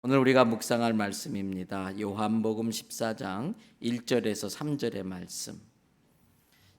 오늘 우리가 묵상할 말씀입니다. 요한복음 14장 1절에서 3절의 말씀.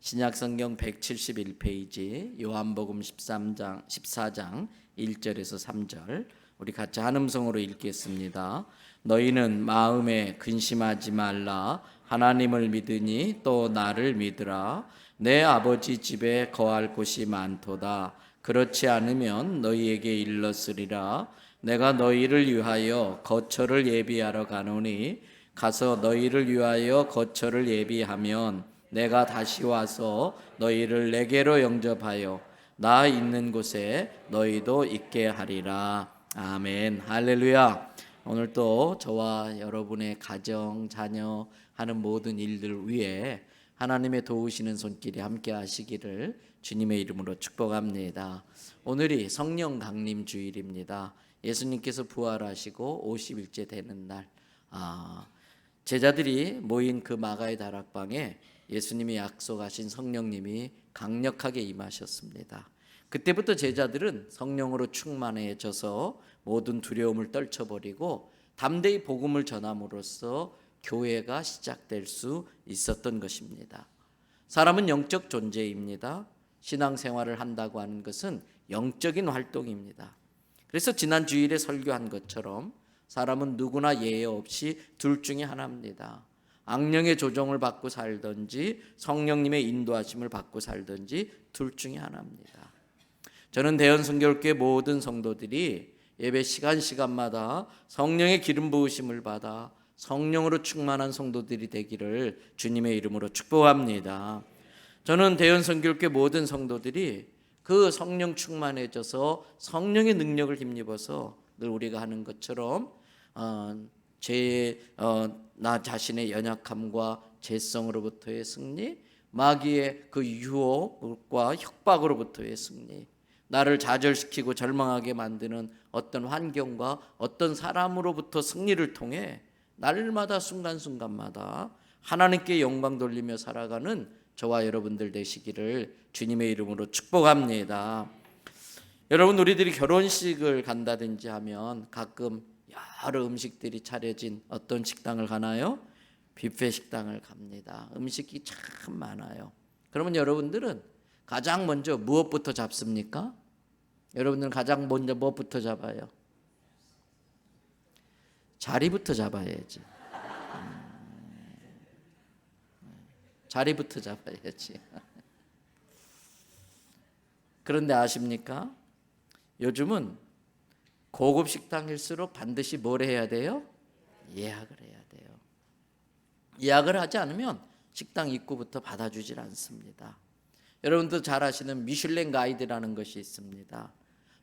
신약성경 171페이지 요한복음 14장 1절에서 3절. 우리 같이 한 음성으로 읽겠습니다. 너희는 마음에 근심하지 말라. 하나님을 믿으니 또 나를 믿으라. 내 아버지 집에 거할 곳이 많도다. 그렇지 않으면 너희에게 일렀으리라. 내가 너희를 위하여 거처를 예비하러 가노니 가서 너희를 위하여 거처를 예비하면 내가 다시 와서 너희를 내게로 영접하여 나 있는 곳에 너희도 있게 하리라. 아멘. 할렐루야. 오늘 또 저와 여러분의 가정, 자녀 하는 모든 일들 위에 하나님의 도우시는 손길이 함께 하시기를 주님의 이름으로 축복합니다. 오늘이 성령 강림 주일입니다. 예수님께서 부활하시고 50일째 되는 날, 제자들이 모인 그 마가의 다락방에 예수님이 약속하신 성령님이 강력하게 임하셨습니다. 그때부터 제자들은 성령으로 충만해져서 모든 두려움을 떨쳐버리고 담대히 복음을 전함으로써 교회가 시작될 수 있었던 것입니다. 사람은 영적 존재입니다. 신앙생활을 한다고 하는 것은 영적인 활동입니다. 그래서 지난 주일에 설교한 것처럼 사람은 누구나 예외 없이 둘 중에 하나입니다. 악령의 조종을 받고 살든지 성령님의 인도하심을 받고 살든지 둘 중에 하나입니다. 저는 대연선교회 모든 성도들이 예배 시간마다 성령의 기름 부으심을 받아 성령으로 충만한 성도들이 되기를 주님의 이름으로 축복합니다. 저는 대연선교회 모든 성도들이 그 성령 충만해져서 성령의 능력을 힘입어서 늘 우리가 하는 것처럼 나 자신의 연약함과 죄성으로부터의 승리, 마귀의 그 유혹과 협박으로부터의 승리, 나를 좌절시키고 절망하게 만드는 어떤 환경과 어떤 사람으로부터 승리를 통해 날마다 순간순간마다 하나님께 영광 돌리며 살아가는 저와 여러분들 되시기를 주님의 이름으로 축복합니다. 여러분, 우리들이 결혼식을 간다든지 하면 가끔 여러 음식들이 차려진 어떤 식당을 가나요? 뷔페 식당을 갑니다. 음식이 참 많아요. 그러면 여러분들은 가장 먼저 무엇부터 잡습니까? 여러분들은 가장 먼저 무엇부터 잡아요? 자리부터 잡아야지. 자리부터 잡아야지. 그런데 아십니까? 요즘은 고급 식당일수록 반드시 뭘 해야 돼요? 예약을 해야 돼요. 예약을 하지 않으면 식당 입구부터 받아주질 않습니다. 여러분도 잘 아시는 미슐랭 가이드라는 것이 있습니다.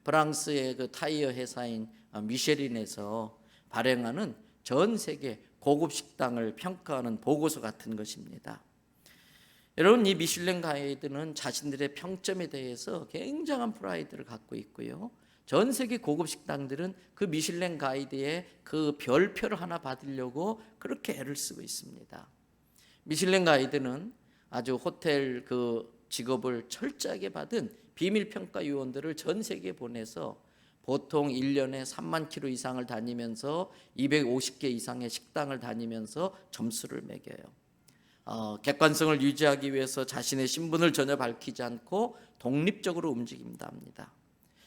프랑스의 그 타이어 회사인 미쉐린에서 발행하는 전 세계 고급 식당을 평가하는 보고서 같은 것입니다. 여러분, 이 미슐랭 가이드는 자신들의 평점에 대해서 굉장한 프라이드를 갖고 있고요. 전 세계 고급 식당들은 그 미슐랭 가이드의 그 별표를 하나 받으려고 그렇게 애를 쓰고 있습니다. 미슐랭 가이드는 아주 호텔 그 직업을 철저하게 받은 비밀 평가 요원들을 전 세계에 보내서 보통 1년에 3만 킬로 이상을 다니면서 250개 이상의 식당을 다니면서 점수를 매겨요. 객관성을 유지하기 위해서 자신의 신분을 전혀 밝히지 않고 독립적으로 움직인다 합니다.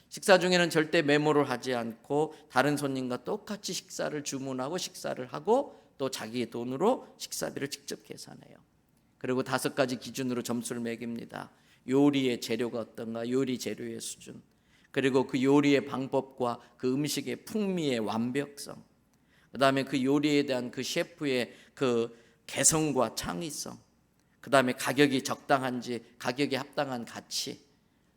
식사 중에는 절대 메모를 하지 않고 다른 손님과 똑같이 식사를 주문하고 식사를 하고 또 자기의 돈으로 식사비를 직접 계산해요. 그리고 5가지 기준으로 점수를 매깁니다. 요리의 재료가 어떤가, 요리 재료의 수준, 그리고 그 요리의 방법과 그 음식의 풍미의 완벽성, 그 다음에 그 요리에 대한 그 셰프의 그 개성과 창의성, 그 다음에 가격이 적당한지, 가격에 합당한 가치,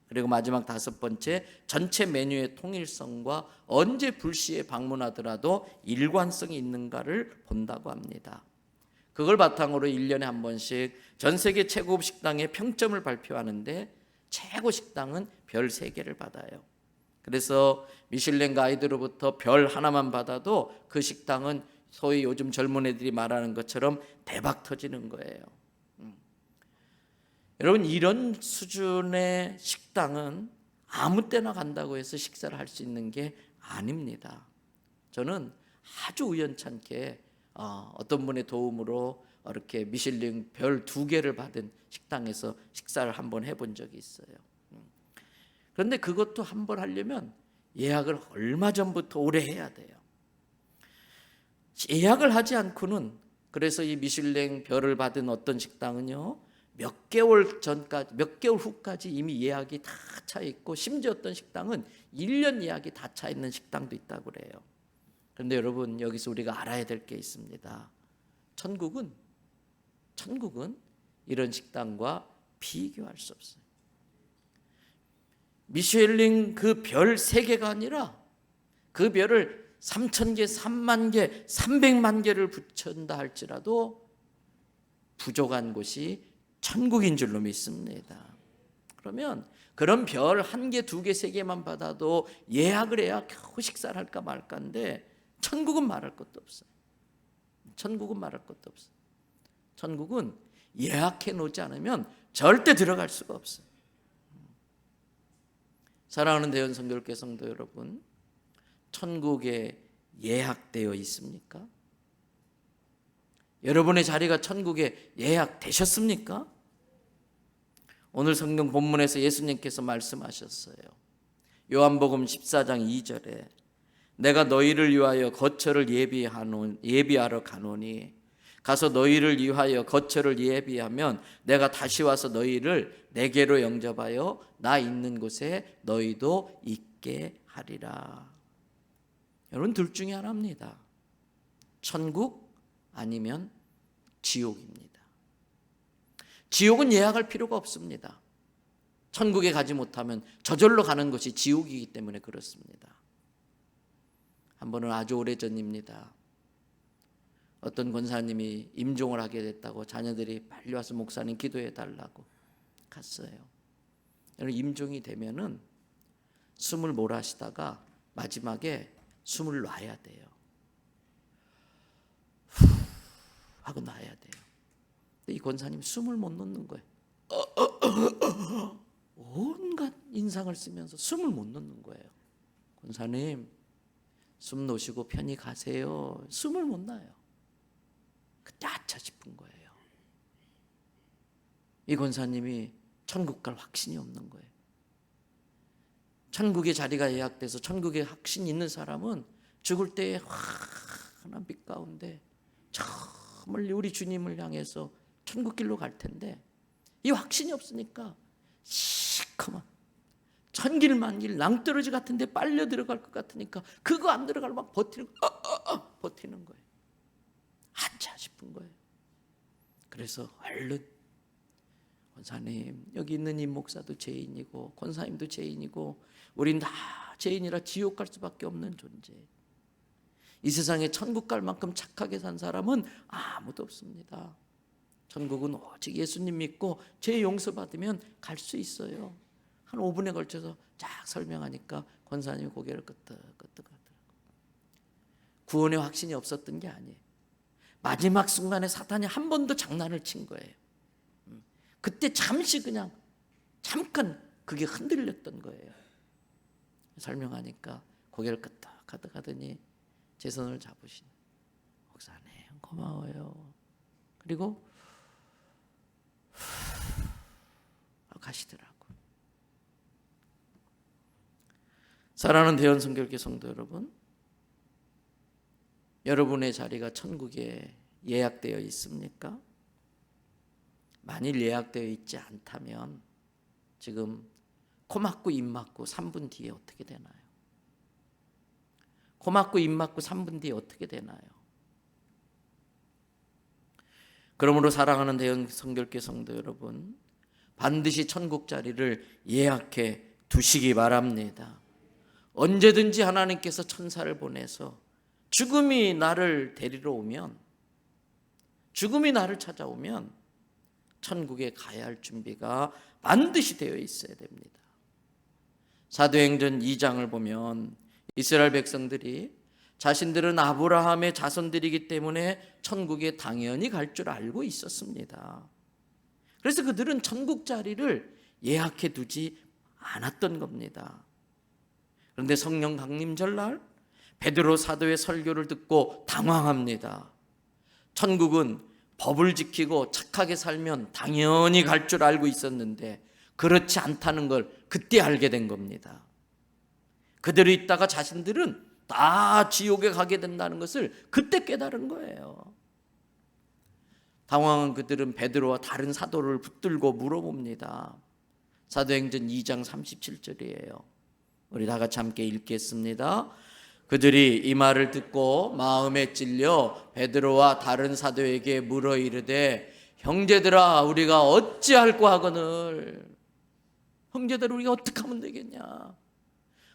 그리고 마지막 5번째, 전체 메뉴의 통일성과 언제 불시에 방문하더라도 일관성이 있는가를 본다고 합니다. 그걸 바탕으로 1년에 한 번씩 전 세계 최고급 식당의 평점을 발표하는데 최고 식당은 별 3개를 받아요. 그래서 미슐랭 가이드로부터 별 하나만 받아도 그 식당은 소위 요즘 젊은 애들이 말하는 것처럼 대박 터지는 거예요. 여러분, 이런 수준의 식당은 아무 때나 간다고 해서 식사를 할 수 있는 게 아닙니다. 저는 아주 우연찮게 어떤 분의 도움으로 이렇게 미슐랭 별 2개를 받은 식당에서 식사를 한번 해본 적이 있어요. 그런데 그것도 한번 하려면 예약을 얼마 전부터 오래 해야 돼요. 예약을 하지 않고는, 그래서 이 미슐랭 별을 받은 어떤 식당은요, 몇 개월 후까지 이미 예약이 다 차 있고, 심지어 어떤 식당은 1년 예약이 다 차 있는 식당도 있다고 그래요. 그런데 여러분, 여기서 우리가 알아야 될 게 있습니다. 천국은 이런 식당과 비교할 수 없어요. 미슐랭 그 별 3개가 아니라 그 별을 3,000개, 3만 개, 300만 개를 붙인다 할지라도 부족한 곳이 천국인 줄로 믿습니다. 그러면 그런 별 1개, 2개, 3개만 받아도 예약을 해야 겨우 식사를 할까 말까인데, 천국은 말할 것도 없어요. 천국은 말할 것도 없어요. 천국은 예약해 놓지 않으면 절대 들어갈 수가 없어요. 사랑하는 대원 선교회 성도 여러분, 천국에 예약되어 있습니까? 여러분의 자리가 천국에 예약되셨습니까? 오늘 성경 본문에서 예수님께서 말씀하셨어요. 요한복음 14장 2절에 내가 너희를 위하여 거처를 예비하러 가노니 가서 너희를 위하여 거처를 예비하면 내가 다시 와서 너희를 내게로 영접하여 나 있는 곳에 너희도 있게 하리라. 여러분, 둘 중에 하나입니다. 천국 아니면 지옥입니다. 지옥은 예약할 필요가 없습니다. 천국에 가지 못하면 저절로 가는 것이 지옥이기 때문에 그렇습니다. 한 번은 아주 오래전입니다. 어떤 권사님이 임종을 하게 됐다고 자녀들이 빨리 와서 목사님 기도해 달라고 갔어요. 임종이 되면은 숨을 몰아쉬다가 마지막에 숨을 놔야 돼요. 후 하고 놔야 돼요. 근데 이 권사님 숨을 못 놓는 거예요. 온갖 인상을 쓰면서 숨을 못 놓는 거예요. 권사님, 숨 놓으시고 편히 가세요. 숨을 못 놔요. 그때 아차 싶은 거예요. 이 권사님이 천국 갈 확신이 없는 거예요. 천국의 자리가 예약돼서 천국에 확신이 있는 사람은 죽을 때에 환한 빛 가운데 저 멀리 우리 주님을 향해서 천국길로 갈 텐데, 이 확신이 없으니까 시커먼 천길만길 낭떠러지 같은데 빨려 들어갈 것 같으니까 그거 안 들어가려고 막 버티는 거예요. 아차 싶은 거예요. 그래서 얼른 권사님, 여기 있는 임 목사도 죄인이고 권사님도 죄인이고 우린 다 죄인이라 지옥 갈 수밖에 없는 존재. 이 세상에 천국 갈 만큼 착하게 산 사람은 아무도 없습니다. 천국은 오직 예수님 믿고 죄 용서받으면 갈 수 있어요. 한 5분에 걸쳐서 쫙 설명하니까 권사님이 고개를 끄덕끄덕하더라고요. 구원의 확신이 없었던 게 아니에요. 마지막 순간에 사탄이 한 번 더 장난을 친 거예요. 그때 잠시 그냥 잠깐 그게 흔들렸던 거예요. 설명하니까 고개를 끄덕끄덕하더니 제 손을 잡으시는, 목사님 고마워요. 그리고 가시더라고요. 사랑하는 대원 선교회 성도 여러분, 여러분의 자리가 천국에 예약되어 있습니까? 만일 예약되어 있지 않다면 지금 코 막고 입 막고 3분 뒤에 어떻게 되나요? 코 막고 입 막고 3분 뒤에 어떻게 되나요? 그러므로 사랑하는 대형 성결교 성도 여러분, 반드시 천국 자리를 예약해 두시기 바랍니다. 언제든지 하나님께서 천사를 보내서 죽음이 나를 데리러 오면, 죽음이 나를 찾아오면 천국에 가야 할 준비가 반드시 되어 있어야 됩니다. 사도행전 2장을 보면 이스라엘 백성들이 자신들은 아브라함의 자손들이기 때문에 천국에 당연히 갈 줄 알고 있었습니다. 그래서 그들은 천국 자리를 예약해 두지 않았던 겁니다. 그런데 성령 강림절 날 베드로 사도의 설교를 듣고 당황합니다. 천국은 법을 지키고 착하게 살면 당연히 갈 줄 알고 있었는데 그렇지 않다는 걸 그때 알게 된 겁니다. 그대로 있다가 자신들은 다 지옥에 가게 된다는 것을 그때 깨달은 거예요. 당황한 그들은 베드로와 다른 사도를 붙들고 물어봅니다. 사도행전 2장 37절이에요. 우리 다 같이 함께 읽겠습니다. 그들이 이 말을 듣고 마음에 찔려 베드로와 다른 사도에게 물어 이르되 형제들아 우리가 어찌할꼬 하거늘. 형제들 우리가 어떻게 하면 되겠냐.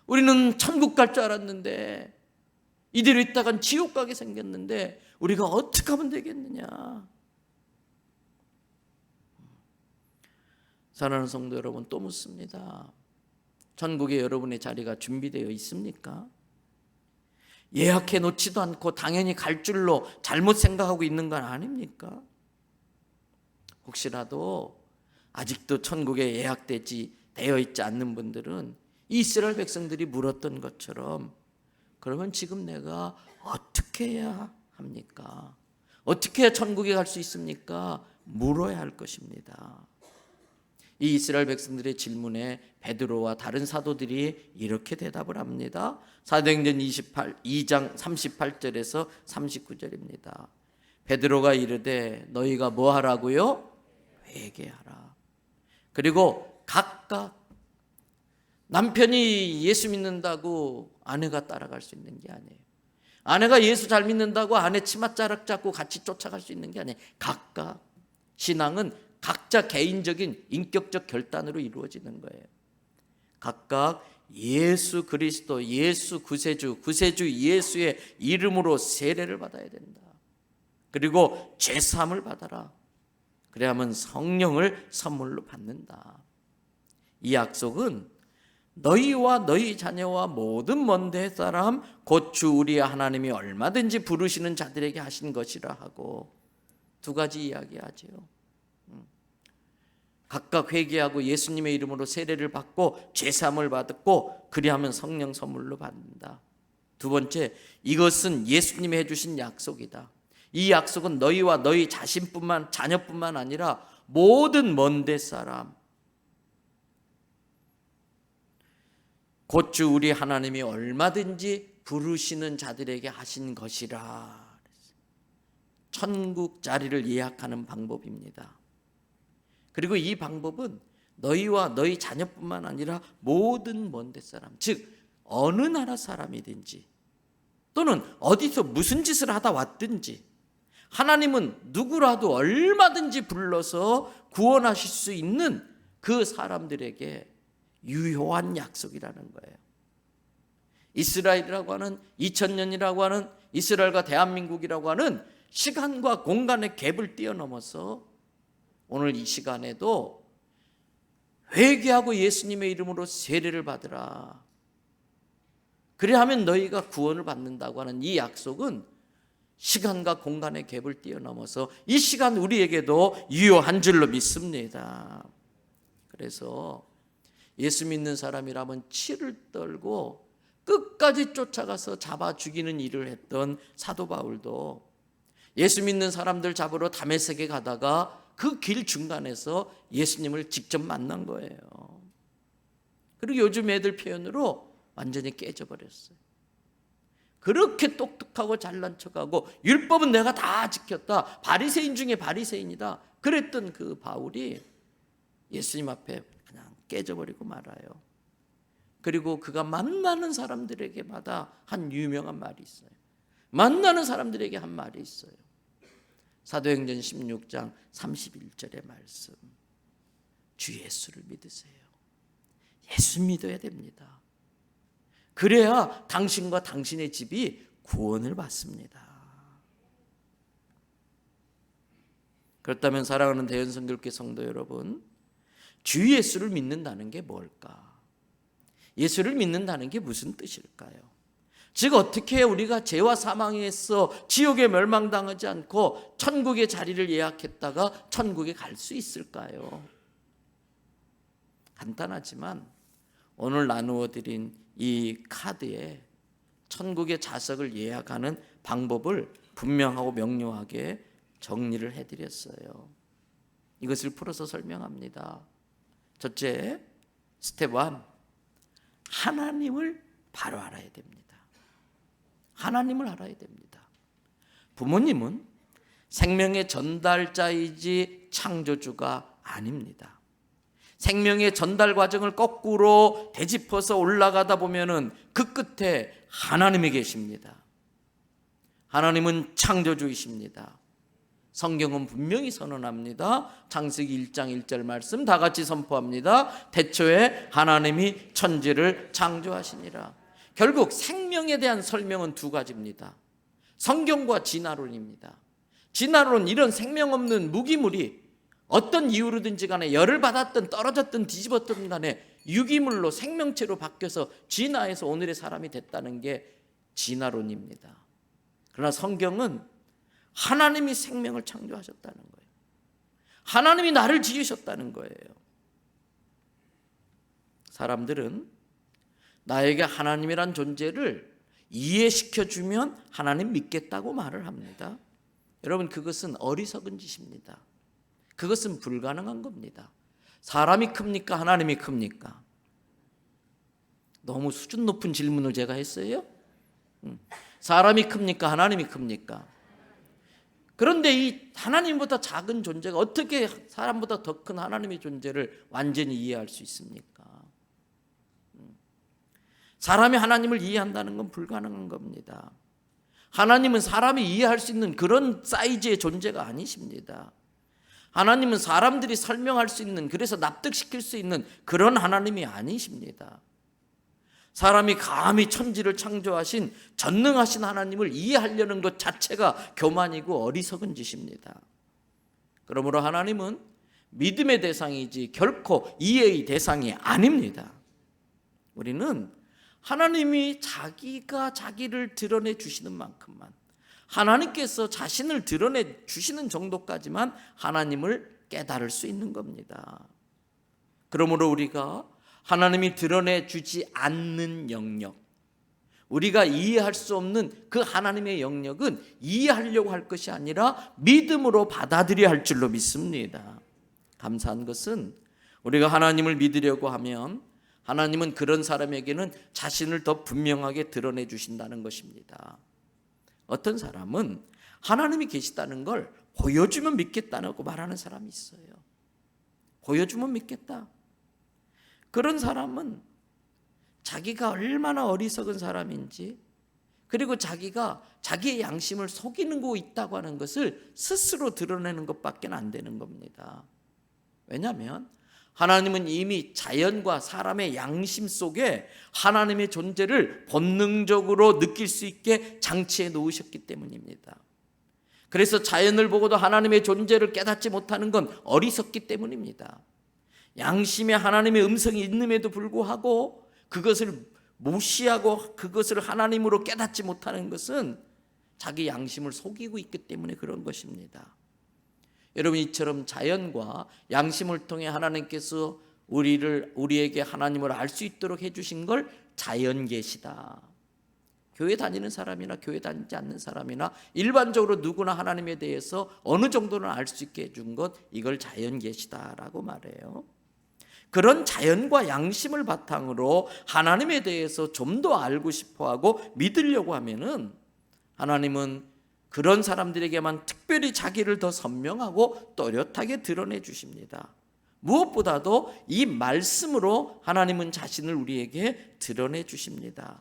우리는 천국 갈 줄 알았는데 이대로 있다간 지옥 가게 생겼는데 우리가 어떻게 하면 되겠느냐. 사랑하는 성도 여러분, 또 묻습니다. 천국에 여러분의 자리가 준비되어 있습니까? 예약해 놓지도 않고 당연히 갈 줄로 잘못 생각하고 있는 건 아닙니까? 혹시라도 아직도 천국에 되어 있지 않는 분들은 이스라엘 백성들이 물었던 것처럼 그러면 지금 내가 어떻게 해야 합니까? 어떻게 해야 천국에 갈 수 있습니까? 물어야 할 것입니다. 이 이스라엘 백성들의 질문에 베드로와 다른 사도들이 이렇게 대답을 합니다. 사도행전 2장 38절에서 39절입니다. 베드로가 이르되 너희가 뭐 하라고요? 회개하라. 그리고 각각 남편이 예수 믿는다고 아내가 따라갈 수 있는 게 아니에요. 아내가 예수 잘 믿는다고 아내 치맛자락 잡고 같이 쫓아갈 수 있는 게 아니에요. 각각 신앙은 각자 개인적인 인격적 결단으로 이루어지는 거예요. 각각 예수 그리스도, 예수 구세주 예수의 이름으로 세례를 받아야 된다. 그리고 죄사함을 받아라. 그래야만 성령을 선물로 받는다. 이 약속은 너희와 너희 자녀와 모든 먼데 사람 곧 주 우리 하나님이 얼마든지 부르시는 자들에게 하신 것이라 하고 두 가지 이야기하지요. 각각 회개하고 예수님의 이름으로 세례를 받고 죄사함을 받고 그리하면 성령 선물로 받는다. 두 번째, 이것은 예수님이 해주신 약속이다. 이 약속은 너희와 너희 자녀뿐만 아니라 모든 먼데 사람 곧 주 우리 하나님이 얼마든지 부르시는 자들에게 하신 것이라. 천국 자리를 예약하는 방법입니다. 그리고 이 방법은 너희와 너희 자녀뿐만 아니라 모든 먼데 사람, 즉 어느 나라 사람이든지 또는 어디서 무슨 짓을 하다 왔든지 하나님은 누구라도 얼마든지 불러서 구원하실 수 있는 그 사람들에게 유효한 약속이라는 거예요. 이스라엘이라고 하는 2000년이라고 하는 이스라엘과 대한민국이라고 하는 시간과 공간의 갭을 뛰어넘어서 오늘 이 시간에도 회개하고 예수님의 이름으로 세례를 받으라. 그래야하면 너희가 구원을 받는다고 하는 이 약속은 시간과 공간의 갭을 뛰어넘어서 이 시간 우리에게도 유효한 줄로 믿습니다. 그래서 예수 믿는 사람이라면 치를 떨고 끝까지 쫓아가서 잡아 죽이는 일을 했던 사도 바울도 예수 믿는 사람들 잡으러 다메섹에 가다가 그 길 중간에서 예수님을 직접 만난 거예요. 그리고 요즘 애들 표현으로 완전히 깨져버렸어요. 그렇게 똑똑하고 잘난 척하고 율법은 내가 다 지켰다. 바리새인 중에 바리새인이다. 그랬던 그 바울이 예수님 앞에 그냥 깨져버리고 말아요. 그리고 그가 만나는 사람들에게마다 한 유명한 말이 있어요. 만나는 사람들에게 한 말이 있어요. 사도행전 16장 31절의 말씀. 주 예수를 믿으세요. 예수 믿어야 됩니다. 그래야 당신과 당신의 집이 구원을 받습니다. 그렇다면 사랑하는 대연성교회 성도 여러분, 주 예수를 믿는다는 게 뭘까? 예수를 믿는다는 게 무슨 뜻일까요? 즉 어떻게 우리가 죄와 사망에서 지옥에 멸망당하지 않고 천국의 자리를 예약했다가 천국에 갈 수 있을까요? 간단하지만 오늘 나누어 드린 이 카드에 천국의 좌석을 예약하는 방법을 분명하고 명료하게 정리를 해드렸어요. 이것을 풀어서 설명합니다. 첫째, 스텝 1, 하나님을 바로 알아야 됩니다. 하나님을 알아야 됩니다. 부모님은 생명의 전달자이지 창조주가 아닙니다. 생명의 전달 과정을 거꾸로 되짚어서 올라가다 보면은 그 끝에 하나님이 계십니다. 하나님은 창조주이십니다. 성경은 분명히 선언합니다. 창세기 1장 1절 말씀 다 같이 선포합니다. 태초에 하나님이 천지를 창조하시니라. 결국 생명에 대한 설명은 두 가지입니다. 성경과 진화론입니다. 진화론, 이런 생명 없는 무기물이 어떤 이유로든지 간에 열을 받았든 떨어졌든 뒤집었든 간에 유기물로 생명체로 바뀌어서 진화해서 오늘의 사람이 됐다는 게 진화론입니다. 그러나 성경은 하나님이 생명을 창조하셨다는 거예요. 하나님이 나를 지으셨다는 거예요. 사람들은 나에게 하나님이란 존재를 이해시켜주면 하나님 믿겠다고 말을 합니다. 여러분, 그것은 어리석은 짓입니다. 그것은 불가능한 겁니다. 사람이 큽니까? 하나님이 큽니까? 너무 수준 높은 질문을 제가 했어요. 사람이 큽니까? 하나님이 큽니까? 그런데 이 하나님보다 작은 존재가 어떻게 사람보다 더 큰 하나님의 존재를 완전히 이해할 수 있습니까? 사람이 하나님을 이해한다는 건 불가능한 겁니다. 하나님은 사람이 이해할 수 있는 그런 사이즈의 존재가 아니십니다. 하나님은 사람들이 설명할 수 있는, 그래서 납득시킬 수 있는 그런 하나님이 아니십니다. 사람이 감히 천지를 창조하신 전능하신 하나님을 이해하려는 것 자체가 교만이고 어리석은 짓입니다. 그러므로 하나님은 믿음의 대상이지 결코 이해의 대상이 아닙니다. 우리는 하나님이 자기가 자기를 드러내 주시는 만큼만, 하나님께서 자신을 드러내 주시는 정도까지만 하나님을 깨달을 수 있는 겁니다. 그러므로 우리가 하나님이 드러내 주지 않는 영역, 우리가 이해할 수 없는 그 하나님의 영역은 이해하려고 할 것이 아니라 믿음으로 받아들여야 할 줄로 믿습니다. 감사한 것은 우리가 하나님을 믿으려고 하면 하나님은 그런 사람에게는 자신을 더 분명하게 드러내 주신다는 것입니다. 어떤 사람은 하나님이 계시다는 걸 보여주면 믿겠다고 말하는 사람이 있어요. 보여주면 믿겠다. 그런 사람은 자기가 얼마나 어리석은 사람인지, 그리고 자기가 자기의 양심을 속이는 거 있다고 하는 것을 스스로 드러내는 것밖에 안 되는 겁니다. 왜냐하면 하나님은 이미 자연과 사람의 양심 속에 하나님의 존재를 본능적으로 느낄 수 있게 장치해 놓으셨기 때문입니다. 그래서 자연을 보고도 하나님의 존재를 깨닫지 못하는 건 어리석기 때문입니다. 양심에 하나님의 음성이 있음에도 불구하고 그것을 무시하고 그것을 하나님으로 깨닫지 못하는 것은 자기 양심을 속이고 있기 때문에 그런 것입니다. 여러분, 이처럼 자연과 양심을 통해 하나님께서 우리에게 하나님을 알 수 있도록 해주신 걸 자연계시다. 교회 다니는 사람이나 교회 다니지 않는 사람이나 일반적으로 누구나 하나님에 대해서 어느 정도는 알 수 있게 해준 것, 이걸 자연계시다라고 말해요. 그런 자연과 양심을 바탕으로 하나님에 대해서 좀 더 알고 싶어하고 믿으려고 하면은 하나님은 그런 사람들에게만 특별히 자기를 더 선명하고 또렷하게 드러내 주십니다. 무엇보다도 이 말씀으로 하나님은 자신을 우리에게 드러내 주십니다.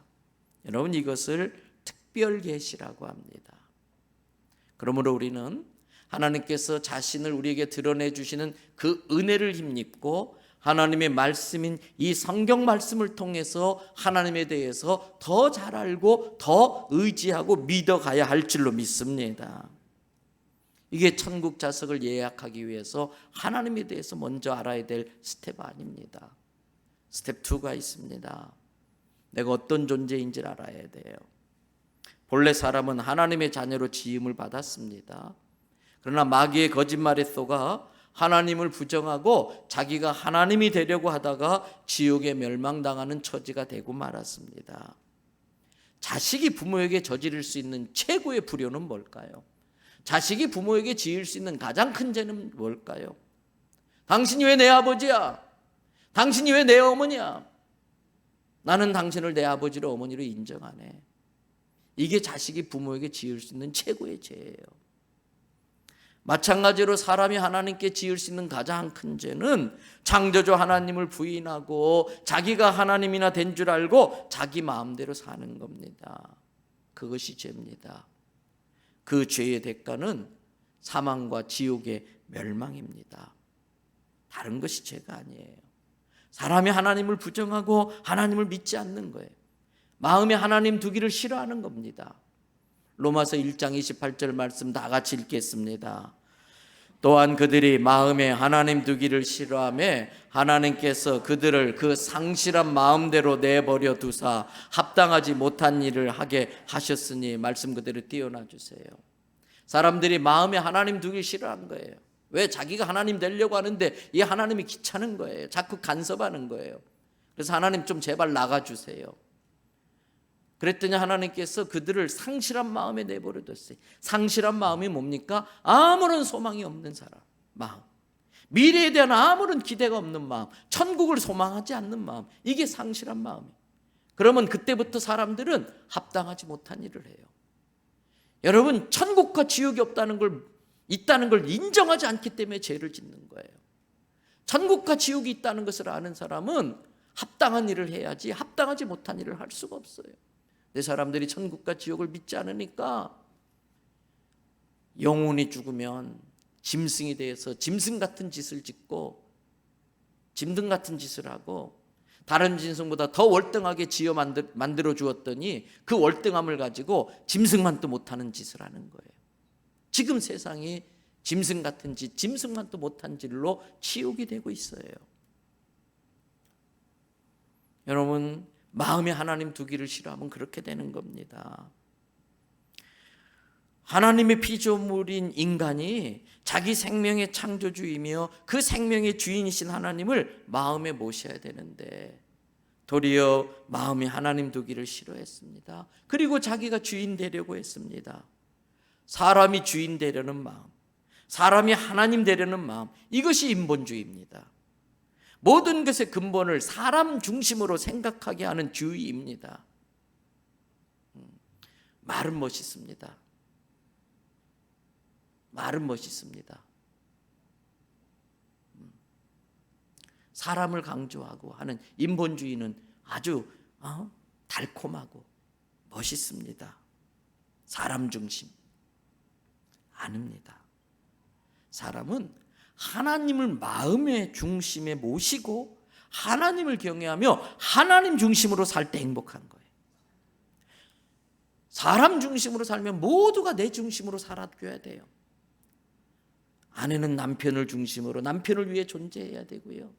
여러분, 이것을 특별 계시라고 합니다. 그러므로 우리는 하나님께서 자신을 우리에게 드러내 주시는 그 은혜를 힘입고 하나님의 말씀인 이 성경 말씀을 통해서 하나님에 대해서 더 잘 알고 더 의지하고 믿어가야 할 줄로 믿습니다. 이게 천국 좌석을 예약하기 위해서 하나님에 대해서 먼저 알아야 될 스텝 아닙니다. 스텝 2가 있습니다. 내가 어떤 존재인지를 알아야 돼요. 본래 사람은 하나님의 자녀로 지음을 받았습니다. 그러나 마귀의 거짓말에 속아 하나님을 부정하고 자기가 하나님이 되려고 하다가 지옥에 멸망당하는 처지가 되고 말았습니다. 자식이 부모에게 저지를 수 있는 최고의 불효는 뭘까요? 자식이 부모에게 지을 수 있는 가장 큰 죄는 뭘까요? 당신이 왜 내 아버지야? 당신이 왜 내 어머니야? 나는 당신을 내 아버지로 어머니로 인정 안 해. 이게 자식이 부모에게 지을 수 있는 최고의 죄예요. 마찬가지로 사람이 하나님께 지을 수 있는 가장 큰 죄는 창조주 하나님을 부인하고 자기가 하나님이나 된 줄 알고 자기 마음대로 사는 겁니다. 그것이 죄입니다. 그 죄의 대가는 사망과 지옥의 멸망입니다. 다른 것이 죄가 아니에요. 사람이 하나님을 부정하고 하나님을 믿지 않는 거예요. 마음에 하나님 두기를 싫어하는 겁니다. 로마서 1장 28절 말씀 다 같이 읽겠습니다. 또한 그들이 마음에 하나님 두기를 싫어하며 하나님께서 그들을 그 상실한 마음대로 내버려 두사 합당하지 못한 일을 하게 하셨으니, 말씀 그대로 띄워놔 주세요. 사람들이 마음에 하나님 두기 싫어한 거예요. 왜? 자기가 하나님 되려고 하는데 이 하나님이 귀찮은 거예요. 자꾸 간섭하는 거예요. 그래서 하나님 좀 제발 나가주세요. 그랬더니 하나님께서 그들을 상실한 마음에 내버려 뒀어요. 상실한 마음이 뭡니까? 아무런 소망이 없는 사람 마음, 미래에 대한 아무런 기대가 없는 마음, 천국을 소망하지 않는 마음, 이게 상실한 마음이에요. 그러면 그때부터 사람들은 합당하지 못한 일을 해요. 여러분, 천국과 지옥이 있다는 걸 인정하지 않기 때문에 죄를 짓는 거예요. 천국과 지옥이 있다는 것을 아는 사람은 합당한 일을 해야지 합당하지 못한 일을 할 수가 없어요. 내 사람들이 천국과 지옥을 믿지 않으니까 영혼이 죽으면 짐승이 대해서 짐승 같은 짓을 짓고 짐승 같은 짓을 하고 다른 짐승보다 더 월등하게 지어 만들어 주었더니 그 월등함을 가지고 짐승만 또 못하는 짓을 하는 거예요. 지금 세상이 짐승 같은 짓, 짐승만 또 못한 짓로 치욕이 되고 있어요. 여러분, 마음에 하나님 두기를 싫어하면 그렇게 되는 겁니다. 하나님의 피조물인 인간이 자기 생명의 창조주이며 그 생명의 주인이신 하나님을 마음에 모셔야 되는데 도리어 마음에 하나님 두기를 싫어했습니다. 그리고 자기가 주인 되려고 했습니다. 사람이 주인 되려는 마음, 사람이 하나님 되려는 마음, 이것이 인본주의입니다. 모든 것의 근본을 사람 중심으로 생각하게 하는 주의입니다. 말은 멋있습니다. 말은 멋있습니다. 사람을 강조하고 하는 인본주의는 아주 달콤하고 멋있습니다. 사람 중심. 아닙니다. 사람은 하나님을 마음의 중심에 모시고 하나님을 경외하며 하나님 중심으로 살 때 행복한 거예요. 사람 중심으로 살면 모두가 내 중심으로 살아줘야 돼요. 아내는 남편을 중심으로 남편을 위해 존재해야 되고요.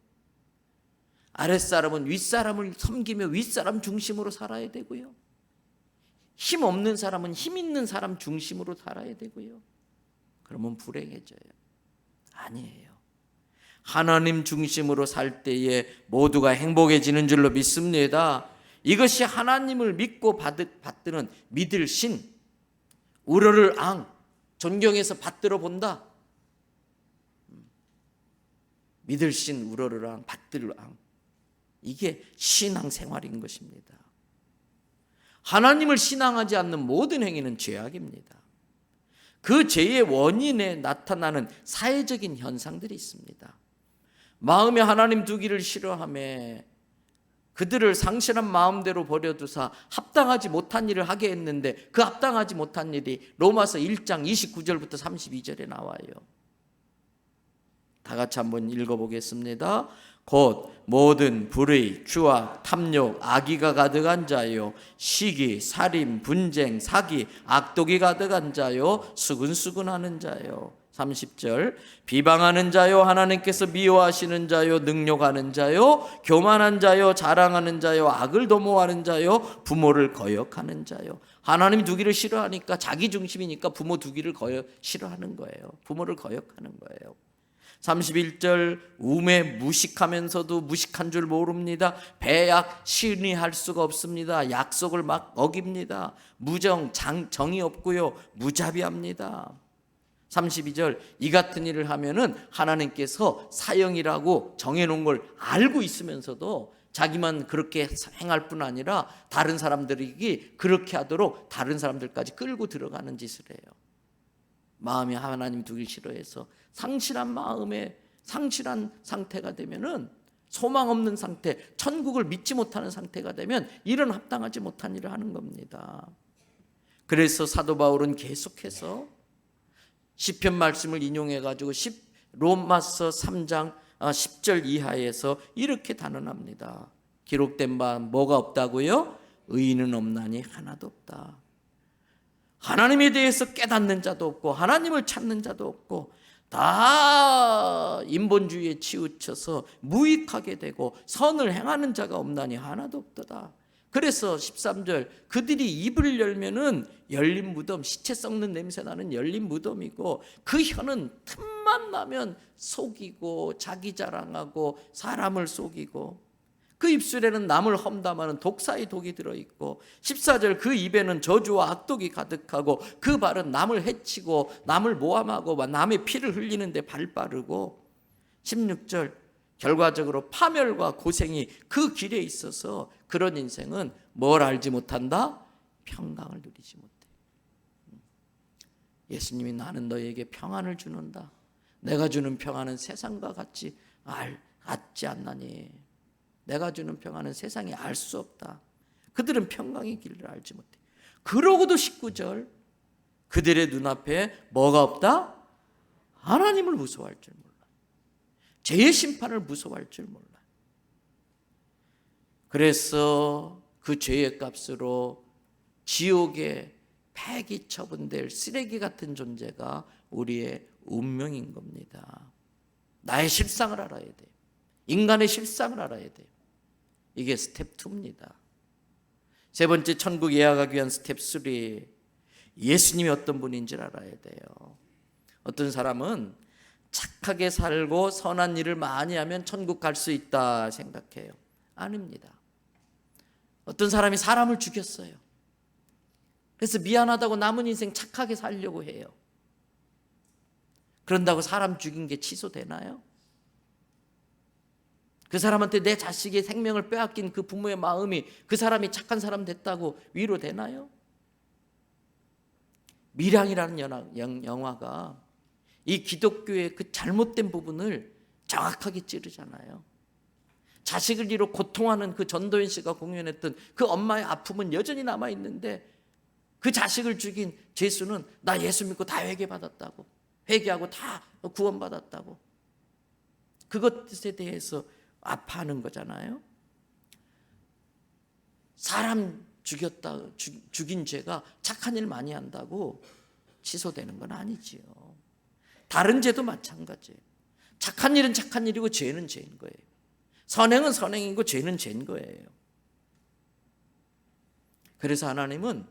아랫사람은 윗사람을 섬기며 윗사람 중심으로 살아야 되고요. 힘 없는 사람은 힘 있는 사람 중심으로 살아야 되고요. 그러면 불행해져요. 아니에요. 하나님 중심으로 살 때에 모두가 행복해지는 줄로 믿습니다. 이것이 하나님을 믿고 받드는 믿을 신, 우러를 앙, 존경해서 받들어 본다. 믿을 신, 우러를 앙, 받들 앙, 이게 신앙 생활인 것입니다. 하나님을 신앙하지 않는 모든 행위는 죄악입니다. 그 죄의 원인에 나타나는 사회적인 현상들이 있습니다. 마음에 하나님 두기를 싫어하며 그들을 상실한 마음대로 버려두사 합당하지 못한 일을 하게 했는데 그 합당하지 못한 일이 로마서 1장 29절부터 32절에 나와요. 다 같이 한번 읽어보겠습니다. 곧 모든 불의, 추악, 탐욕, 악의가 가득한 자요, 시기, 살인, 분쟁, 사기, 악독이 가득한 자요, 수근수근하는 자요. 30절 비방하는 자요, 하나님께서 미워하시는 자요, 능욕하는 자요, 교만한 자요, 자랑하는 자요, 악을 도모하는 자요, 부모를 거역하는 자요. 하나님 두기를 싫어하니까 자기 중심이니까 부모 두기를 싫어하는 거예요. 부모를 거역하는 거예요. 31절 우매 무식하면서도 무식한 줄 모릅니다. 배약 신의할 수가 없습니다. 약속을 막 어깁니다. 정이 없고요. 무자비합니다. 32절 이 같은 일을 하면은 하나님께서 사형이라고 정해놓은 걸 알고 있으면서도 자기만 그렇게 행할 뿐 아니라 다른 사람들이 그렇게 하도록 다른 사람들까지 끌고 들어가는 짓을 해요. 마음이 하나님 두길 싫어해서 상실한 마음에 상실한 상태가 되면은 소망 없는 상태, 천국을 믿지 못하는 상태가 되면 이런 합당하지 못한 일을 하는 겁니다. 그래서 사도 바울은 계속해서 시편 말씀을 인용해 가지고 로마서 3장 10절 이하에서 이렇게 단언합니다. 기록된 바 뭐가 없다고요? 의인은 없나니 하나도 없다. 하나님에 대해서 깨닫는 자도 없고 하나님을 찾는 자도 없고 다 인본주의에 치우쳐서 무익하게 되고 선을 행하는 자가 없나니 하나도 없도다. 그래서 13절 그들이 입을 열면은 열린 무덤, 시체 썩는 냄새 나는 열린 무덤이고 그 혀는 틈만 나면 속이고 자기 자랑하고 사람을 속이고 그 입술에는 남을 험담하는 독사의 독이 들어있고 14절 그 입에는 저주와 악독이 가득하고 그 발은 남을 해치고 남을 모함하고 남의 피를 흘리는데 발 빠르고 16절 결과적으로 파멸과 고생이 그 길에 있어서 그런 인생은 뭘 알지 못한다? 평강을 누리지 못해. 예수님이 나는 너에게 평안을 주는다. 내가 주는 평안은 세상과 같지 않나니. 내가 주는 평안은 세상이 알 수 없다. 그들은 평강의 길을 알지 못해. 그러고도 19절 그들의 눈앞에 뭐가 없다? 하나님을 무서워할 줄 몰라. 죄의 심판을 무서워할 줄 몰라. 그래서 그 죄의 값으로 지옥에 폐기 처분될 쓰레기 같은 존재가 우리의 운명인 겁니다. 나의 실상을 알아야 돼. 인간의 실상을 알아야 돼. 이게 스텝 2입니다. 세 번째 천국 예약하기 위한 스텝 3. 예수님이 어떤 분인지를 알아야 돼요. 어떤 사람은 착하게 살고 선한 일을 많이 하면 천국 갈 수 있다 생각해요. 아닙니다. 어떤 사람이 사람을 죽였어요. 그래서 미안하다고 남은 인생 착하게 살려고 해요. 그런다고 사람 죽인 게 취소되나요? 그 사람한테 내 자식의 생명을 빼앗긴 그 부모의 마음이 그 사람이 착한 사람 됐다고 위로되나요? 밀양이라는 영화가 이 기독교의 그 잘못된 부분을 정확하게 찌르잖아요. 자식을 잃어 고통하는 그 전도연 씨가 공연했던 그 엄마의 아픔은 여전히 남아있는데 그 자식을 죽인 죄수는 나 예수 믿고 다 회개받았다고, 회개하고 다 구원받았다고, 그것에 대해서 아파하는 거잖아요. 사람 죽인 죄가 착한 일 많이 한다고 취소되는 건 아니지요. 다른 죄도 마찬가지예요. 착한 일은 착한 일이고 죄는 죄인 거예요. 선행은 선행이고 죄는 죄인 거예요. 그래서 하나님은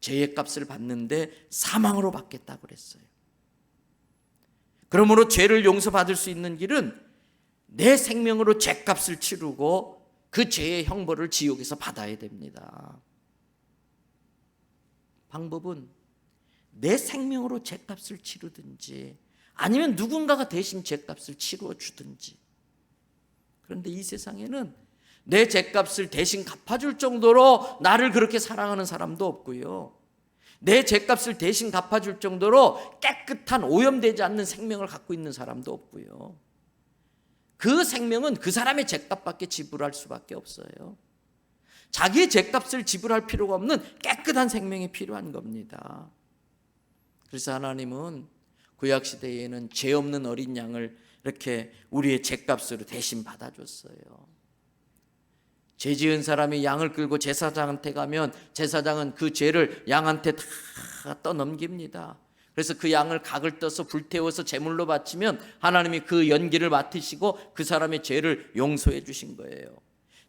죄의 값을 받는데 사망으로 받겠다고 그랬어요. 그러므로 죄를 용서받을 수 있는 길은 내 생명으로 죄값을 치르고 그 죄의 형벌을 지옥에서 받아야 됩니다. 방법은 내 생명으로 죄값을 치르든지 아니면 누군가가 대신 죄값을 치루어 주든지. 그런데 이 세상에는 내 죄값을 대신 갚아줄 정도로 나를 그렇게 사랑하는 사람도 없고요. 내 죄값을 대신 갚아줄 정도로 깨끗한 오염되지 않는 생명을 갖고 있는 사람도 없고요. 그 생명은 그 사람의 죄값밖에 지불할 수밖에 없어요. 자기의 죄값을 지불할 필요가 없는 깨끗한 생명이 필요한 겁니다. 그래서 하나님은 구약시대에는 죄 없는 어린 양을 이렇게 우리의 죄값으로 대신 받아줬어요. 죄 지은 사람이 양을 끌고 제사장한테 가면 제사장은 그 죄를 양한테 다 떠넘깁니다. 그래서 그 양을 각을 떠서 불태워서 제물로 바치면 하나님이 그 연기를 맡으시고 그 사람의 죄를 용서해 주신 거예요.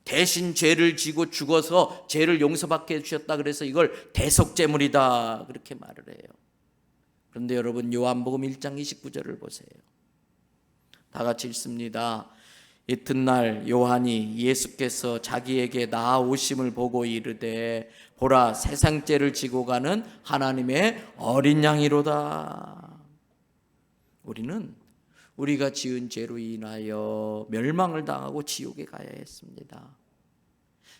대신 죄를 지고 죽어서 죄를 용서받게 해주셨다. 그래서 이걸 대속제물이다 그렇게 말을 해요. 그런데 여러분 요한복음 1장 29절을 보세요. 다 같이 읽습니다. 이튿날 요한이 예수께서 자기에게 나아오심을 보고 이르되 보라, 세상죄를 지고 가는 하나님의 어린 양이로다. 우리는 우리가 지은 죄로 인하여 멸망을 당하고 지옥에 가야 했습니다.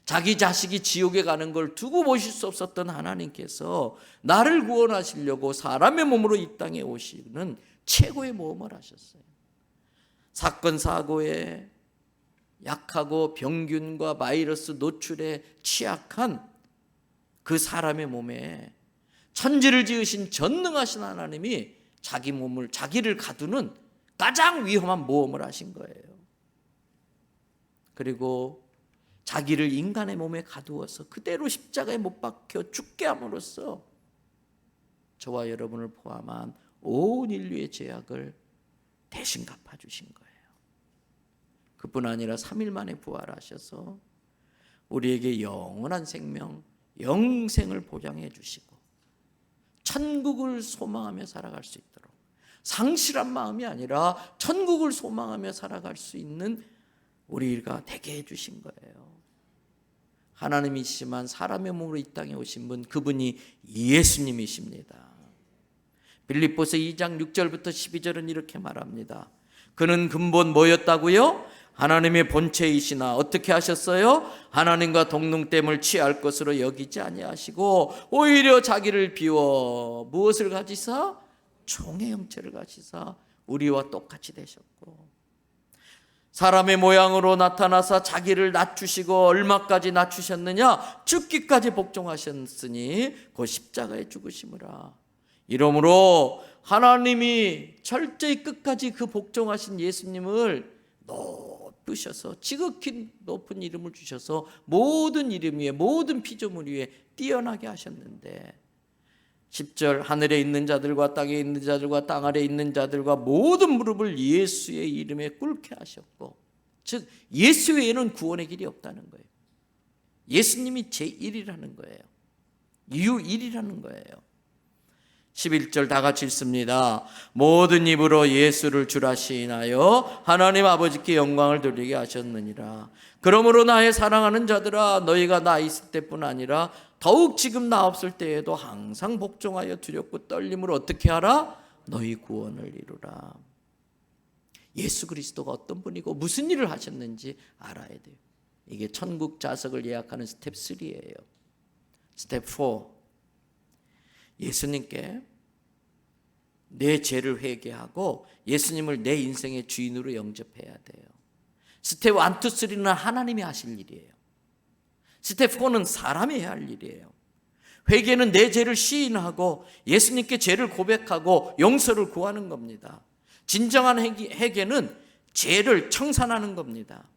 자기 자식이 지옥에 가는 걸 두고 보실 수 없었던 하나님께서 나를 구원하시려고 사람의 몸으로 이 땅에 오시는 최고의 모험을 하셨어요. 사건 사고에 약하고 병균과 바이러스 노출에 취약한 그 사람의 몸에 천지를 지으신 전능하신 하나님이 자기 몸을, 자기를 가두는 가장 위험한 모험을 하신 거예요. 그리고 자기를 인간의 몸에 가두어서 그대로 십자가에 못 박혀 죽게 함으로써 저와 여러분을 포함한 온 인류의 죄악을 대신 갚아주신 거예요. 그뿐 아니라 3일 만에 부활하셔서 우리에게 영원한 생명, 영생을 보장해 주시고 천국을 소망하며 살아갈 수 있도록, 상실한 마음이 아니라 천국을 소망하며 살아갈 수 있는 우리가 되게 해주신 거예요. 하나님이시지만 사람의 몸으로 이 땅에 오신 분, 그분이 예수님이십니다. 빌립보서 2장 6절부터 12절은 이렇게 말합니다. 그는 근본 뭐였다고요? 하나님의 본체이시나 어떻게 하셨어요? 하나님과 동등됨을 취할 것으로 여기지 아니하시고 오히려 자기를 비워 무엇을 가지사? 종의 형체를 가지사 우리와 똑같이 되셨고, 사람의 모양으로 나타나사 자기를 낮추시고 얼마까지 낮추셨느냐? 죽기까지 복종하셨으니 그 십자가에 죽으심이라. 이러므로 하나님이 철저히 끝까지 그 복종하신 예수님을 높으셔서 지극히 높은 이름을 주셔서 모든 이름 위에, 모든 피조물 위에 뛰어나게 하셨는데, 10절 하늘에 있는 자들과 땅에 있는 자들과 땅 아래에 있는 자들과 모든 무릎을 예수의 이름에 꿇게 하셨고, 즉 예수 외에는 구원의 길이 없다는 거예요. 예수님이 제1이라는 거예요. 유일이라는 거예요. 11절 다 같이 읽습니다. 모든 입으로 예수를 주라 시인하여 하나님 아버지께 영광을 돌리게 하셨느니라. 그러므로 나의 사랑하는 자들아, 너희가 나 있을 때뿐 아니라 더욱 지금 나 없을 때에도 항상 복종하여 두렵고 떨림으로 어떻게 하라? 너희 구원을 이루라. 예수 그리스도가 어떤 분이고 무슨 일을 하셨는지 알아야 돼요. 이게 천국 좌석을 예약하는 스텝 3예요. 스텝 4, 예수님께 내 죄를 회개하고 예수님을 내 인생의 주인으로 영접해야 돼요. 스텝 1, 2, 3는 하나님이 하실 일이에요. 스텝 4는 사람이 해야 할 일이에요. 회개는 내 죄를 시인하고 예수님께 죄를 고백하고 용서를 구하는 겁니다. 진정한 회개는 죄를 청산하는 겁니다.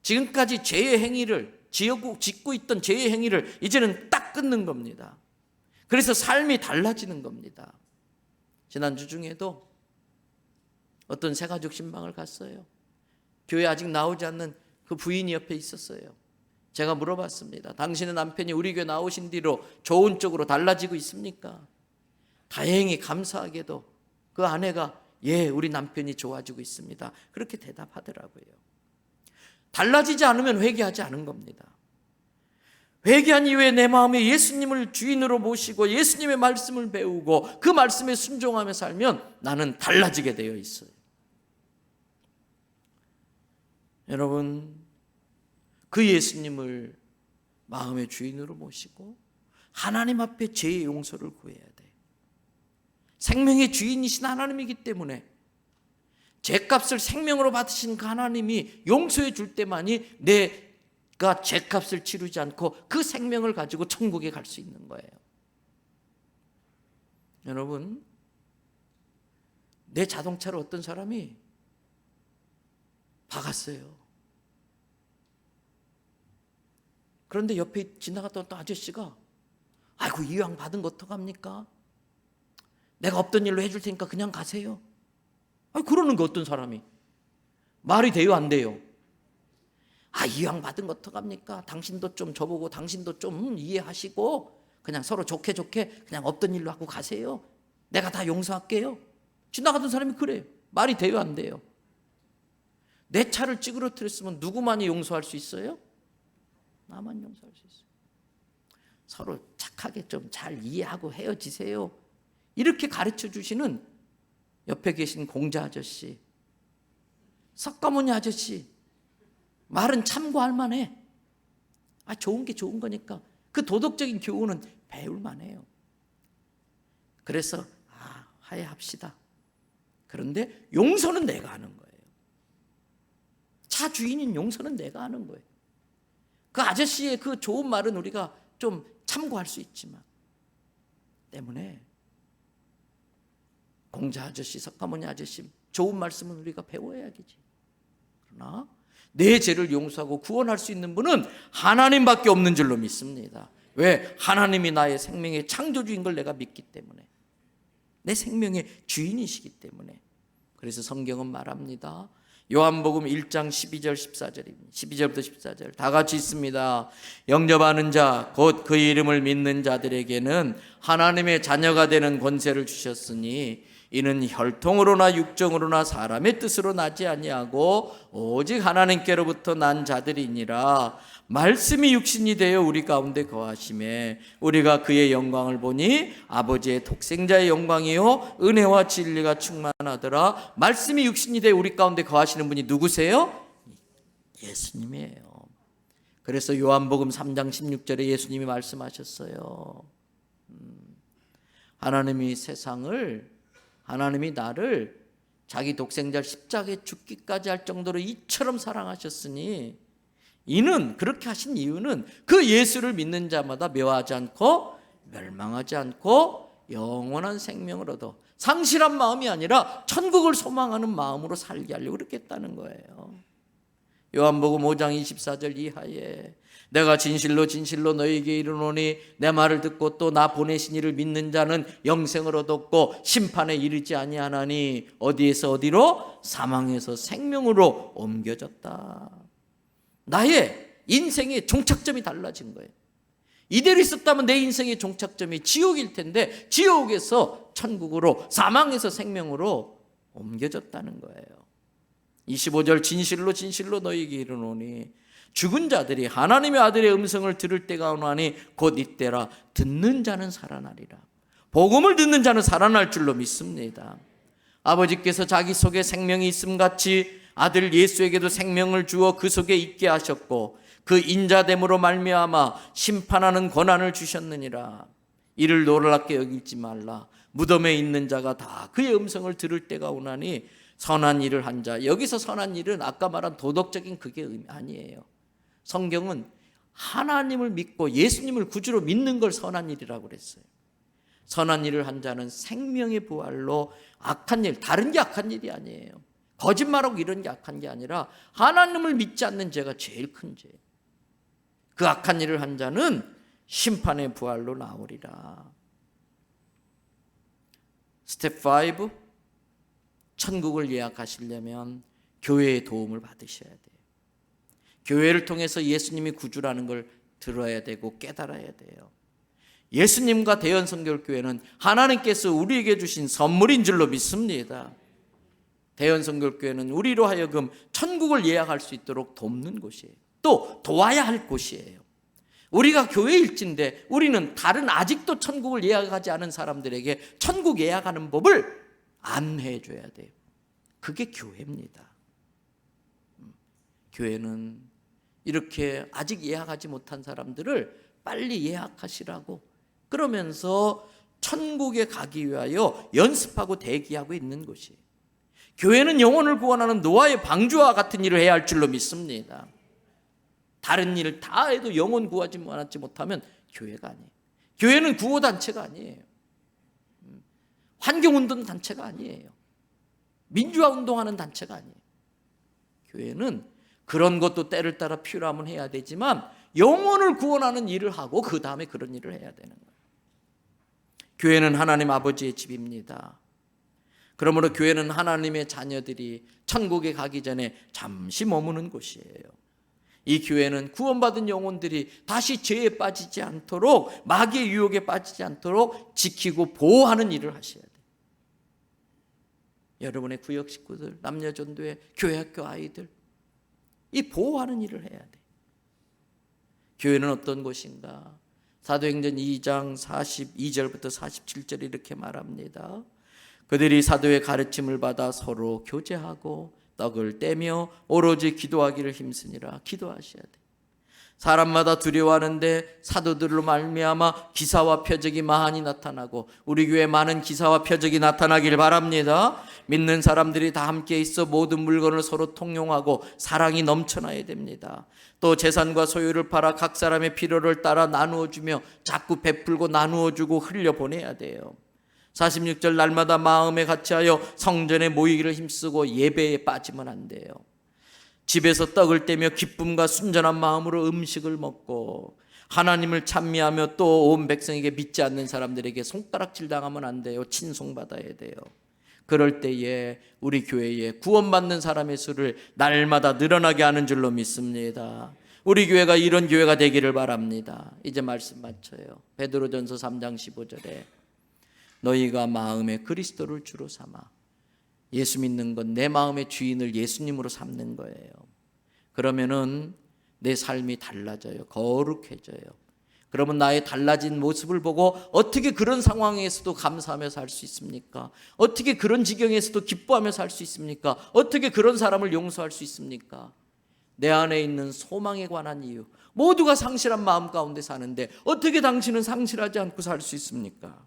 지금까지 죄의 행위를 짓고 있던 죄의 행위를 이제는 딱 끊는 겁니다. 그래서 삶이 달라지는 겁니다. 지난주 중에도 어떤 새가족 신방을 갔어요. 교회 아직 나오지 않는 그 부인이 옆에 있었어요. 제가 물어봤습니다. 당신의 남편이 우리 교회 나오신 뒤로 좋은 쪽으로 달라지고 있습니까? 다행히 감사하게도 그 아내가 예, 우리 남편이 좋아지고 있습니다. 그렇게 대답하더라고요. 달라지지 않으면 회개하지 않은 겁니다. 회개한 이후에 내 마음에 예수님을 주인으로 모시고 예수님의 말씀을 배우고 그 말씀에 순종하며 살면 나는 달라지게 되어 있어요. 여러분, 그 예수님을 마음의 주인으로 모시고 하나님 앞에 죄의 용서를 구해야 돼요. 생명의 주인이신 하나님이기 때문에 죄값을 생명으로 받으신 그 하나님이 용서해 줄 때만이 내가 죄값을 치르지 않고 그 생명을 가지고 천국에 갈 수 있는 거예요. 여러분, 내 자동차를 어떤 사람이 박았어요. 그런데 옆에 지나갔던 어떤 아저씨가 아이고, 이왕 받은 거 어떡합니까? 내가 없던 일로 해줄 테니까 그냥 가세요. 아니, 그러는 거 어떤 사람이 말이 돼요, 안 돼요? 아, 이왕 받은 거 어떡합니까? 당신도 좀 저보고 당신도 좀 이해하시고 그냥 서로 좋게 그냥 없던 일로 하고 가세요. 내가 다 용서할게요. 지나가던 사람이 그래요. 말이 돼요, 안 돼요? 내 차를 찌그러뜨렸으면 누구만이 용서할 수 있어요? 나만 용서할 수 있어요. 서로 착하게 좀 잘 이해하고 헤어지세요. 이렇게 가르쳐 주시는 옆에 계신 공자 아저씨, 석가모니 아저씨 말은 참고할 만해. 좋은 게 좋은 거니까 그 도덕적인 교훈은 배울 만해요. 그래서 화해합시다. 그런데 용서는 내가 하는 거예요. 차 주인인 용서는 내가 하는 거예요. 그 아저씨의 그 좋은 말은 우리가 좀 참고할 수 있지만, 때문에 공자 아저씨, 석가모니 아저씨 좋은 말씀은 우리가 배워야겠지. 그러나 내 죄를 용서하고 구원할 수 있는 분은 하나님밖에 없는 줄로 믿습니다. 왜? 하나님이 나의 생명의 창조주인 걸 내가 믿기 때문에, 내 생명의 주인이시기 때문에. 그래서 성경은 말합니다. 요한복음 1장 12절 14절입니다. 12절부터 14절 다 같이 있습니다. 영접하는 자 곧 그의 이름을 믿는 자들에게는 하나님의 자녀가 되는 권세를 주셨으니 이는 혈통으로나 육정으로나 사람의 뜻으로 나지 아니하고 오직 하나님께로부터 난 자들이니라. 말씀이 육신이 되어 우리 가운데 거하심에 우리가 그의 영광을 보니 아버지의 독생자의 영광이요 은혜와 진리가 충만하더라. 말씀이 육신이 되어 우리 가운데 거하시는 분이 누구세요? 예수님이에요. 그래서 요한복음 3장 16절에 예수님이 말씀하셨어요. 하나님이 나를 자기 독생자 십자가에 죽기까지 할 정도로 이처럼 사랑하셨으니, 이는 그렇게 하신 이유는 그 예수를 믿는 자마다 멸하지 않고 멸망하지 않고 영원한 생명을 얻어 상실한 마음이 아니라 천국을 소망하는 마음으로 살게 하려고 그렇게 했다는 거예요. 요한복음 5장 24절 이하에 내가 진실로 진실로 너희에게 이르노니 내 말을 듣고 또 나 보내신 이를 믿는 자는 영생을 얻었고 심판에 이르지 아니하나니 어디에서 어디로? 사망에서 생명으로 옮겨졌다. 나의 인생의 종착점이 달라진 거예요. 이대로 있었다면 내 인생의 종착점이 지옥일 텐데 지옥에서 천국으로, 사망에서 생명으로 옮겨졌다는 거예요. 25절 진실로 진실로 너희에게 이르노니 죽은 자들이 하나님의 아들의 음성을 들을 때가 오나니 곧 이때라. 듣는 자는 살아나리라. 복음을 듣는 자는 살아날 줄로 믿습니다. 아버지께서 자기 속에 생명이 있음같이 아들 예수에게도 생명을 주어 그 속에 있게 하셨고 그 인자됨으로 말미암아 심판하는 권한을 주셨느니라. 이를 놀랍게 여기지 말라. 무덤에 있는 자가 다 그의 음성을 들을 때가 오나니 선한 일을 한 자. 여기서 선한 일은 아까 말한 도덕적인 그게 아니에요. 성경은 하나님을 믿고 예수님을 구주로 믿는 걸 선한 일이라고 그랬어요. 선한 일을 한 자는 생명의 부활로 악한 일, 다른 게 악한 일이 아니에요. 거짓말하고 이런 게 악한 게 아니라 하나님을 믿지 않는 죄가 제일 큰 죄예요. 그 악한 일을 한 자는 심판의 부활로 나오리라. 스텝 5, 천국을 예약하시려면 교회의 도움을 받으셔야 돼요. 교회를 통해서 예수님이 구주라는 걸 들어야 되고 깨달아야 돼요. 예수님과 대연성결교회는 하나님께서 우리에게 주신 선물인 줄로 믿습니다. 대연성결교회는 우리로 하여금 천국을 예약할 수 있도록 돕는 곳이에요. 또 도와야 할 곳이에요. 우리가 교회일진데 우리는 다른 아직도 천국을 예약하지 않은 사람들에게 천국 예약하는 법을 안내해 줘야 돼요. 그게 교회입니다. 교회는 이렇게 아직 예약하지 못한 사람들을 빨리 예약하시라고, 그러면서 천국에 가기 위하여 연습하고 대기하고 있는 곳이에요. 교회는 영혼을 구원하는 노아의 방주와 같은 일을 해야 할 줄로 믿습니다. 다른 일을 다 해도 영혼 구하지 못하면 교회가 아니에요. 교회는 구호단체가 아니에요. 환경운동 단체가 아니에요. 민주화 운동하는 단체가 아니에요. 교회는 그런 것도 때를 따라 필요하면 해야 되지만 영혼을 구원하는 일을 하고 그 다음에 그런 일을 해야 되는 거예요. 교회는 하나님 아버지의 집입니다. 그러므로 교회는 하나님의 자녀들이 천국에 가기 전에 잠시 머무는 곳이에요. 이 교회는 구원받은 영혼들이 다시 죄에 빠지지 않도록, 마귀의 유혹에 빠지지 않도록 지키고 보호하는 일을 하셔야 돼요. 여러분의 구역 식구들, 남녀전도회, 교회학교 아이들, 이 보호하는 일을 해야 돼. 교회는 어떤 곳인가? 사도행전 2장 42절부터 47절 이렇게 말합니다. 그들이 사도의 가르침을 받아 서로 교제하고 떡을 떼며 오로지 기도하기를 힘쓰니라. 기도하셔야 돼. 사람마다 두려워하는데 사도들로 말미암아 기사와 표적이 많이 나타나고 우리 교회에 많은 기사와 표적이 나타나길 바랍니다. 믿는 사람들이 다 함께 있어 모든 물건을 서로 통용하고 사랑이 넘쳐나야 됩니다. 또 재산과 소유를 팔아 각 사람의 필요를 따라 나누어 주며 자꾸 베풀고 나누어 주고 흘려보내야 돼요. 46절 날마다 마음에 같이하여 성전에 모이기를 힘쓰고 예배에 빠지면 안 돼요. 집에서 떡을 떼며 기쁨과 순전한 마음으로 음식을 먹고 하나님을 찬미하며 또 온 백성에게 믿지 않는 사람들에게 손가락질 당하면 안 돼요. 친송받아야 돼요. 그럴 때에 우리 교회에 구원받는 사람의 수를 날마다 늘어나게 하는 줄로 믿습니다. 우리 교회가 이런 교회가 되기를 바랍니다. 이제 말씀 마쳐요. 베드로전서 3장 15절에 너희가 마음에 그리스도를 주로 삼아. 예수 믿는 건 내 마음의 주인을 예수님으로 삼는 거예요. 그러면은 내 삶이 달라져요. 거룩해져요. 그러면 나의 달라진 모습을 보고 어떻게 그런 상황에서도 감사하며 살 수 있습니까? 어떻게 그런 지경에서도 기뻐하며 살 수 있습니까? 어떻게 그런 사람을 용서할 수 있습니까? 내 안에 있는 소망에 관한 이유. 모두가 상실한 마음 가운데 사는데 어떻게 당신은 상실하지 않고 살 수 있습니까?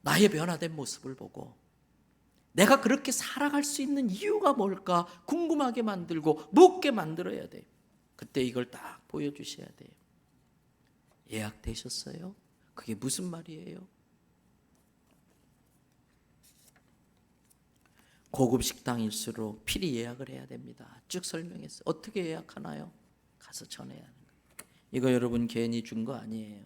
나의 변화된 모습을 보고 내가 그렇게 살아갈 수 있는 이유가 뭘까 궁금하게 만들고 묻게 만들어야 돼요. 그때 이걸 딱 보여주셔야 돼요. 예약되셨어요? 그게 무슨 말이에요? 고급 식당일수록 필히 예약을 해야 됩니다. 쭉 설명했어요. 어떻게 예약하나요? 가서 전해야 하는 거예요. 이거 여러분 괜히 준 거 아니에요.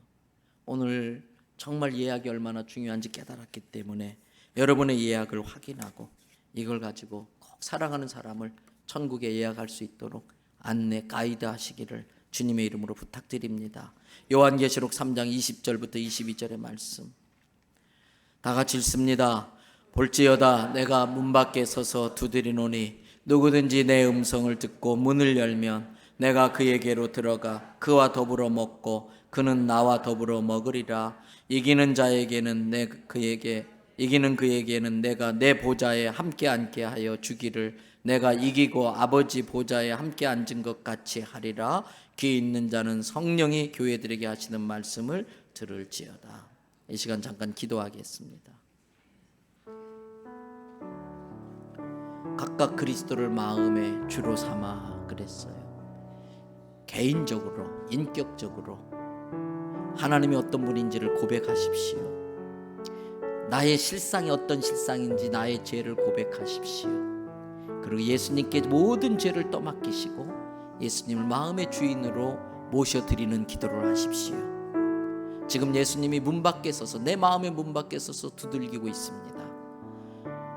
오늘 정말 예약이 얼마나 중요한지 깨달았기 때문에 여러분의 예약을 확인하고 이걸 가지고 꼭 사랑하는 사람을 천국에 예약할 수 있도록 안내 가이드 하시기를 주님의 이름으로 부탁드립니다. 요한계시록 3장 20절부터 22절의 말씀 다 같이 읽습니다. 볼지어다 내가 문 밖에 서서 두드리노니 누구든지 내 음성을 듣고 문을 열면 내가 그에게로 들어가 그와 더불어 먹고 그는 나와 더불어 먹으리라. 이기는 그에게는 내가 내 보좌에 함께 앉게 하여 주기를 내가 이기고 아버지 보좌에 함께 앉은 것 같이 하리라. 귀 있는 자는 성령이 교회들에게 하시는 말씀을 들을지어다. 이 시간 잠깐 기도하겠습니다. 각각 그리스도를 마음의 주로 삼아 그랬어요. 개인적으로 인격적으로 하나님이 어떤 분인지를 고백하십시오. 나의 실상이 어떤 실상인지 나의 죄를 고백하십시오. 그리고 예수님께 모든 죄를 떠맡기시고 예수님을 마음의 주인으로 모셔드리는 기도를 하십시오. 지금 예수님이 문 밖에 서서 내 마음의 문 밖에 서서 두들기고 있습니다.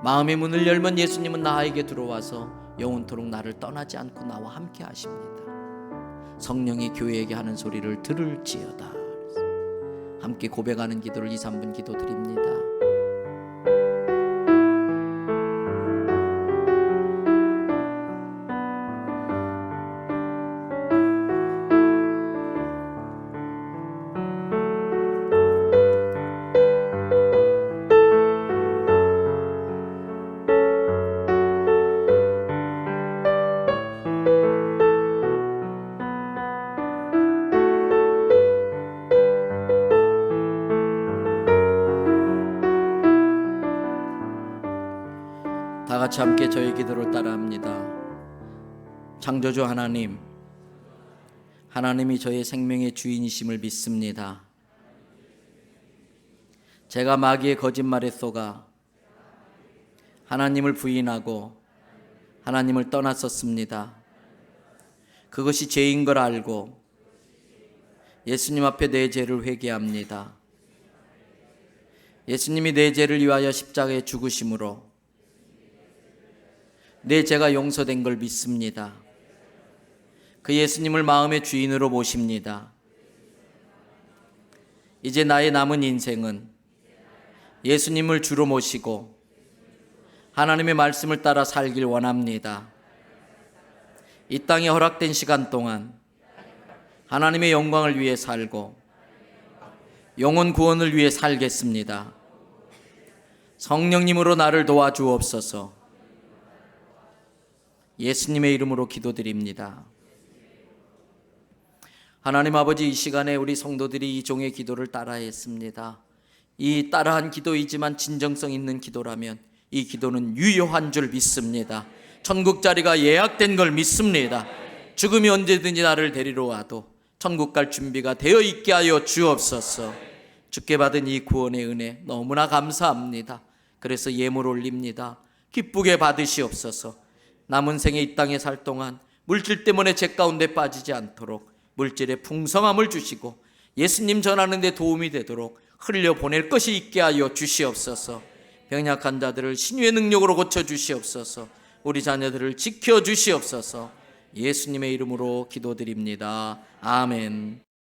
마음의 문을 열면 예수님은 나에게 들어와서 영원토록 나를 떠나지 않고 나와 함께 하십니다. 성령이 교회에게 하는 소리를 들을지어다. 함께 고백하는 기도를 2, 3분 기도드립니다. 다 같이 함께 저의 기도를 따라합니다. 창조주 하나님, 하나님이 저의 생명의 주인이심을 믿습니다. 제가 마귀의 거짓말에 속아 하나님을 부인하고 하나님을 떠났었습니다. 그것이 죄인 걸 알고 예수님 앞에 내 죄를 회개합니다. 예수님이 내 죄를 위하여 십자가에 죽으심으로 내 죄가 용서된 걸 믿습니다. 그 예수님을 마음의 주인으로 모십니다. 이제 나의 남은 인생은 예수님을 주로 모시고 하나님의 말씀을 따라 살길 원합니다. 이 땅에 허락된 시간 동안 하나님의 영광을 위해 살고 영혼 구원을 위해 살겠습니다. 성령님으로 나를 도와주옵소서. 예수님의 이름으로 기도드립니다. 하나님 아버지, 이 시간에 우리 성도들이 이 종의 기도를 따라했습니다. 이 따라한 기도이지만 진정성 있는 기도라면 이 기도는 유효한 줄 믿습니다. 천국 자리가 예약된 걸 믿습니다. 죽음이 언제든지 나를 데리러 와도 천국 갈 준비가 되어 있게 하여 주옵소서. 주께 받은 이 구원의 은혜 너무나 감사합니다. 그래서 예물 올립니다. 기쁘게 받으시옵소서. 남은 생에 이 땅에 살 동안 물질 때문에 죄 가운데 빠지지 않도록 물질의 풍성함을 주시고 예수님 전하는 데 도움이 되도록 흘려보낼 것이 있게 하여 주시옵소서. 병약한 자들을 신유의 능력으로 고쳐주시옵소서. 우리 자녀들을 지켜주시옵소서. 예수님의 이름으로 기도드립니다. 아멘.